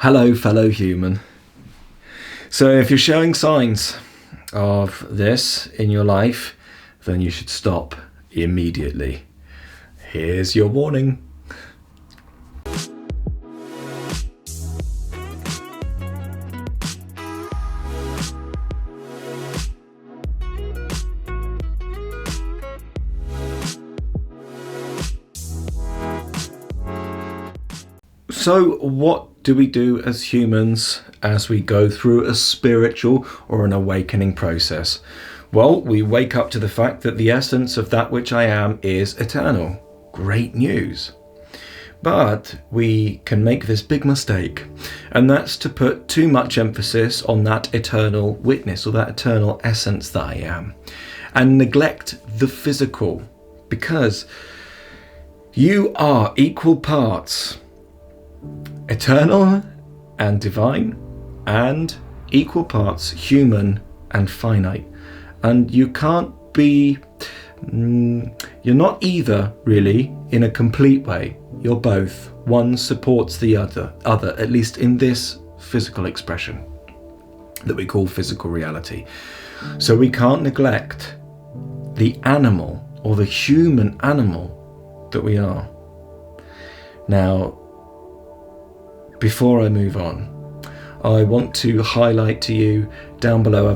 Hello, fellow human. So if you're showing signs of this in your life, then you should stop immediately. Here's your warning. So what do we do as humans as we go through a spiritual or an awakening process? Well, we wake up to the fact that the essence of that which I am is eternal. Great news. But we can make this big mistake, and that's to put too much emphasis on that eternal witness or that eternal essence that I am, and neglect the physical, because you are equal parts eternal and divine, and equal parts human and finite. And you can't be, you're not either really in a complete way. You're both. One supports the other, at least in this physical expression that we call physical reality. So we can't neglect the animal or the human animal that we are. Now, before I move on, I want to highlight to you down below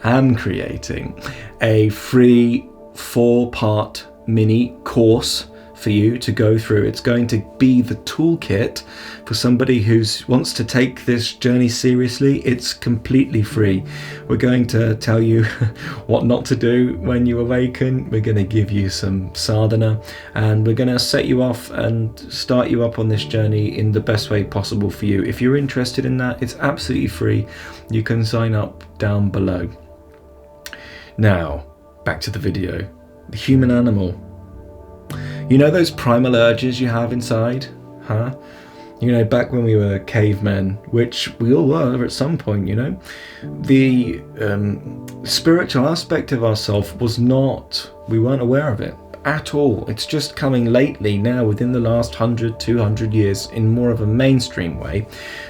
am creating a free 4-part mini course for you to go through. It's going to be the toolkit for somebody who wants to take this journey seriously. It's completely free. We're going to tell you what not to do when you awaken. We're going to give you some sadhana, and we're going to set you off and start you up on this journey in the best way possible for you. If you're interested in that, it's absolutely free. You can sign up down below. Now, back to the video. The human animal. You know those primal urges you have inside? Huh? You know, back when we were cavemen, which we all were at some point, you know? The spiritual aspect of ourself we weren't aware of it at all. It's just coming lately now, within the last 100, 200 years, in more of a mainstream way,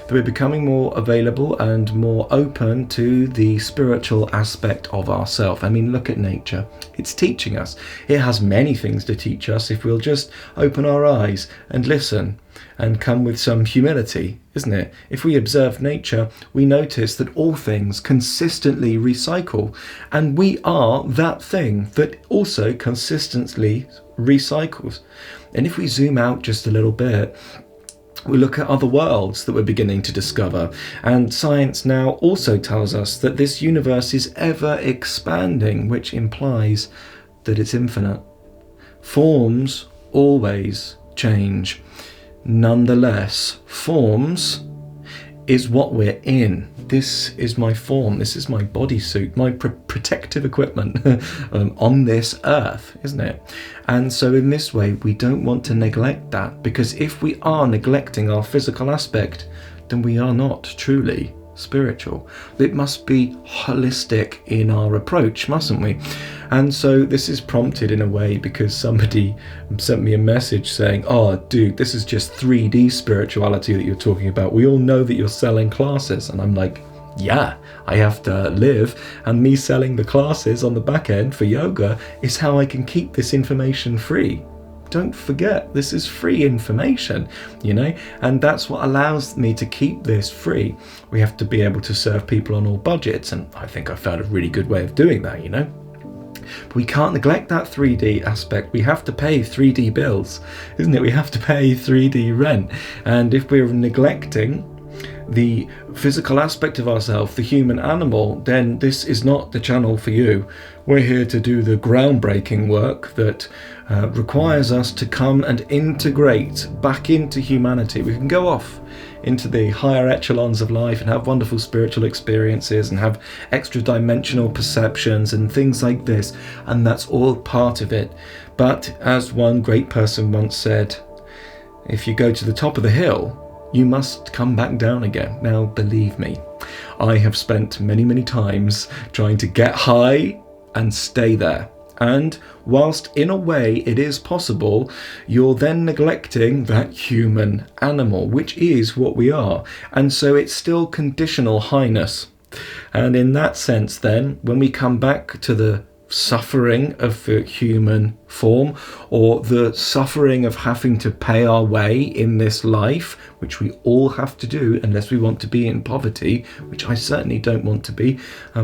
that we're becoming more available and more open to the spiritual aspect of ourself. I mean, look at nature. It's teaching us. It has many things to teach us if we'll just open our eyes and listen and come with some humility, isn't it? If we observe nature, we notice that all things consistently recycle, and we are that thing that also consistently recycles. And if we zoom out just a little bit, we look at other worlds that we're beginning to discover, and science now also tells us that this universe is ever expanding, which implies that it's infinite. Forms always change. Nonetheless, forms is what we're in. This is my form. This is my bodysuit, my protective equipment on this earth, isn't it? And so in this way, we don't want to neglect that, because if we are neglecting our physical aspect, then we are not truly spiritual. It must be holistic in our approach, mustn't we? And so this is prompted in a way because somebody sent me a message saying, "Oh dude, this is just 3D spirituality that you're talking about. We all know that you're selling classes." And I'm like, yeah, I have to live, and me selling the classes on the back end for yoga is how I can keep this information free. Don't forget, this is free information, you know, and that's what allows me to keep this free. We have to be able to serve people on all budgets, and I think I found a really good way of doing that, you know. But we can't neglect that 3D aspect. We have to pay 3D bills, isn't it? We have to pay 3D rent, and if we're neglecting the physical aspect of ourselves, the human animal, then this is not the channel for you. We're here to do the groundbreaking work that requires us to come and integrate back into humanity. We can go off into the higher echelons of life and have wonderful spiritual experiences and have extra dimensional perceptions and things like this, and that's all part of it. But as one great person once said, if you go to the top of the hill, you must come back down again. Now, believe me, I have spent many, many times trying to get high and stay there. And whilst in a way it is possible, you're then neglecting that human animal, which is what we are. And so it's still conditional highness. And in that sense then, when we come back to the suffering of the human form, or the suffering of having to pay our way in this life, which we all have to do unless we want to be in poverty, which I certainly don't want to be,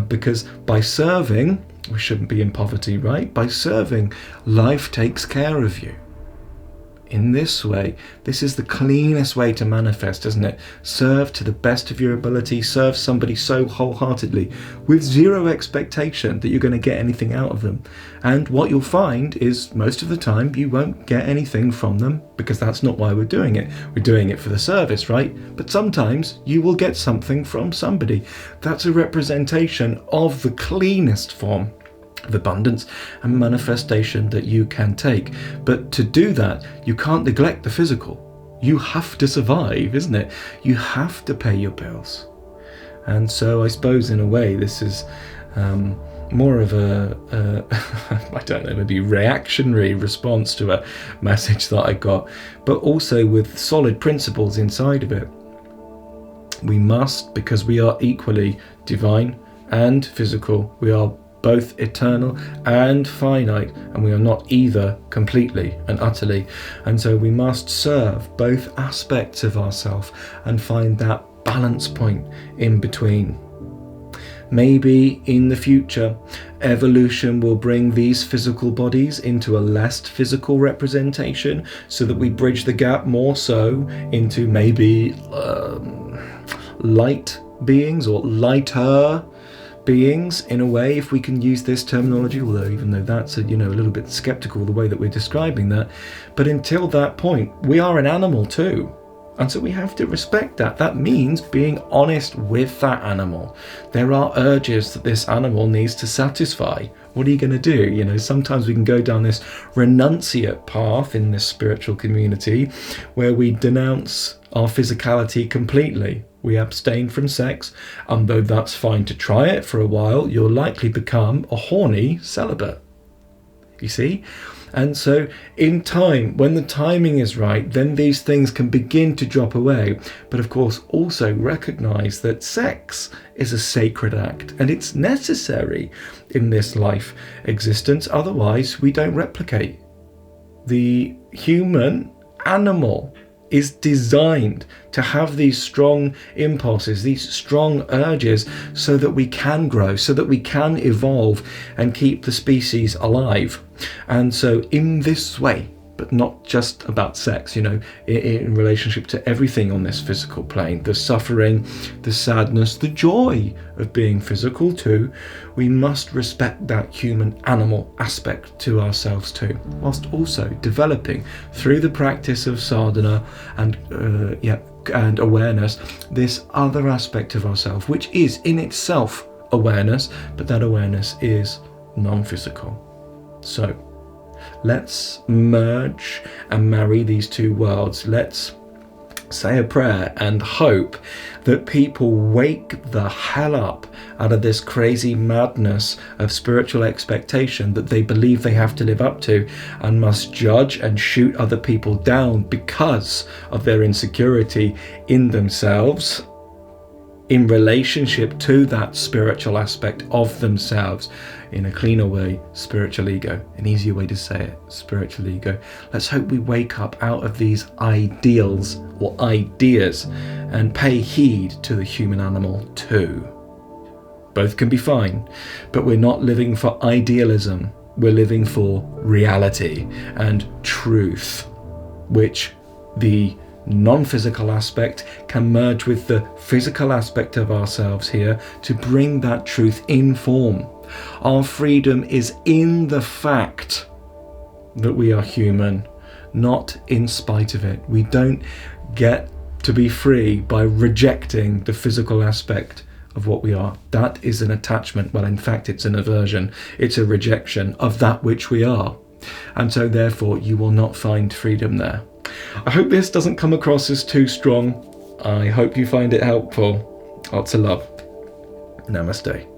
because by serving, we shouldn't be in poverty, right? By serving, life takes care of you. In this way, this is the cleanest way to manifest, isn't it? Serve to the best of your ability, serve somebody so wholeheartedly, with zero expectation that you're going to get anything out of them. And what you'll find is most of the time you won't get anything from them, because that's not why we're doing it. We're doing it for the service, right? But sometimes you will get something from somebody. That's a representation of the cleanest form of abundance and manifestation that you can take. But to do that, you can't neglect the physical. You have to survive, isn't it? You have to pay your bills. And so I suppose in a way this is more of a I don't know, maybe reactionary response to a message that I got, but also with solid principles inside of it. We must, because we are equally divine and physical, we are both eternal and finite, and we are not either completely and utterly. And so we must serve both aspects of ourselves and find that balance point in between. Maybe in the future, evolution will bring these physical bodies into a less physical representation, so that we bridge the gap more so into maybe light beings or lighter beings, in a way, if we can use this terminology, although even though that's a little bit skeptical the way that we're describing that. But until that point, we are an animal too, and so we have to respect that. That means being honest with that animal. There are urges that this animal needs to satisfy. What are you going to do? Sometimes we can go down this renunciate path in this spiritual community where we denounce our physicality completely. We abstain from sex, and though that's fine to try it for a while, you'll likely become a horny celibate. You see? And so in time, when the timing is right, then these things can begin to drop away. But of course, also recognize that sex is a sacred act, and it's necessary in this life existence. Otherwise, we don't replicate. The human animal is designed to have these strong impulses, these strong urges, so that we can grow, so that we can evolve and keep the species alive. And so in this way, but not just about sex, in relationship to everything on this physical plane, the suffering, the sadness, the joy of being physical too, we must respect that human animal aspect to ourselves too, whilst also developing through the practice of sadhana and awareness, this other aspect of ourselves, which is in itself awareness, but that awareness is non-physical. So let's merge and marry these two worlds. Let's say a prayer and hope that people wake the hell up out of this crazy madness of spiritual expectation that they believe they have to live up to, and must judge and shoot other people down because of their insecurity in themselves in relationship to that spiritual aspect of themselves. In a cleaner way, spiritual ego. An easier way to say it, spiritual ego. Let's hope we wake up out of these ideals or ideas and pay heed to the human animal too. Both can be fine, but we're not living for idealism. We're living for reality and truth, which the non-physical aspect can merge with the physical aspect of ourselves here to bring that truth in form. Our freedom is in the fact that we are human, not in spite of it. We don't get to be free by rejecting the physical aspect of what we are. That is an attachment. Well, in fact, it's an aversion. It's a rejection of that which we are. And so therefore, you will not find freedom there. I hope this doesn't come across as too strong. I hope you find it helpful. Lots of love. Namaste.